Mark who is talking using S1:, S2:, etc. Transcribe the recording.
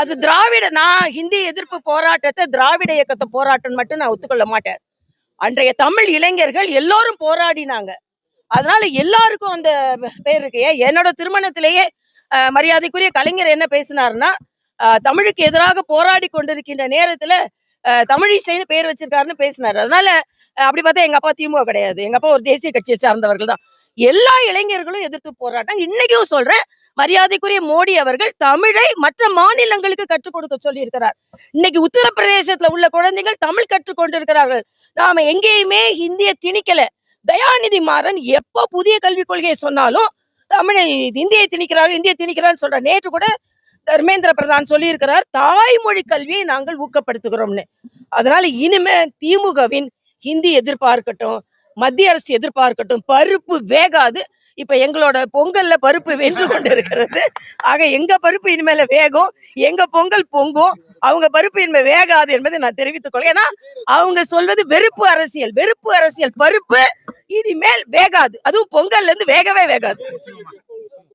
S1: அது திராவிட, நான் ஹிந்தி எதிர்ப்பு போராட்டத்தை திராவிட இயக்கத்தை போராட்டம் மட்டும் நான் ஒத்துக்கொள்ள மாட்டேன். அன்றைய தமிழ் இளைஞர்கள் எல்லோரும் போராடினாங்க. அதனால எல்லாருக்கும் அந்த பேர் இருக்கு. என்னோட திருமணத்திலேயே மரியாதைக்குரிய கலைஞர் என்ன பேசினாருன்னா, தமிழுக்கு எதிராக போராடி கொண்டிருக்கின்ற நேரத்துல தமிழிசைன்னு பேர் வச்சிருக்காருன்னு பேசினாரு. அதனால அப்படி பார்த்தா எங்க அப்பா திமுக கிடையாது, எங்க அப்பா ஒரு தேசிய கட்சியை சார்ந்தவர்கள் தான். எல்லா இளைஞர்களும் எதிர்த்து போராட்டம். இன்னைக்கும் சொல்றேன், மரியாதைக்குரிய மோடி அவர்கள் தமிழை மற்ற மாநிலங்களுக்கு கற்றுக் கொடுக்க சொல்லி இருக்கிறார். இன்னைக்கு உத்தரப்பிரதேசத்துல உள்ள குழந்தைகள் தமிழ் கற்றுக் கொண்டிருக்கிறார்கள். நாம எங்கேயுமே ஹிந்திய திணிக்கல. தயாநிதி மாறன் எப்போ புதிய கல்விக் கொள்கையை சொன்னாலும் தமிழை இந்தியை திணிக்கிறார்கள், இந்தியை திணிக்கிறான்னு சொல்ற. நேற்று கூட தர்மேந்திர பிரதான் சொல்லி இருக்கிறார், தாய்மொழி கல்வியை நாங்கள் ஊக்கப்படுத்துகிறோம்னு. அதனால இனிமே திமுகவின் ஹிந்தி எதிர்பார்க்கட்டும், மத்திய அரசு எதிர்பார்க்கட்டும், பருப்பு வேகாது. இப்ப எங்களோட பொங்கல்ல பருப்பு வென்று கொண்டு இருக்கிறது. ஆக எங்க பருப்பு இனிமேல வேகும், எங்க பொங்கல் பொங்கும், அவங்க பருப்பு இனிமேல் வேகாது என்பதை நான் தெரிவித்துக் கொள்கிறேன். ஏன்னா அவங்க சொல்வது வெறுப்பு அரசியல், வெறுப்பு அரசியல். பருப்பு இனிமேல் வேகாது, அதுவும் பொங்கல்ல இருந்து வேகவே வேகாது.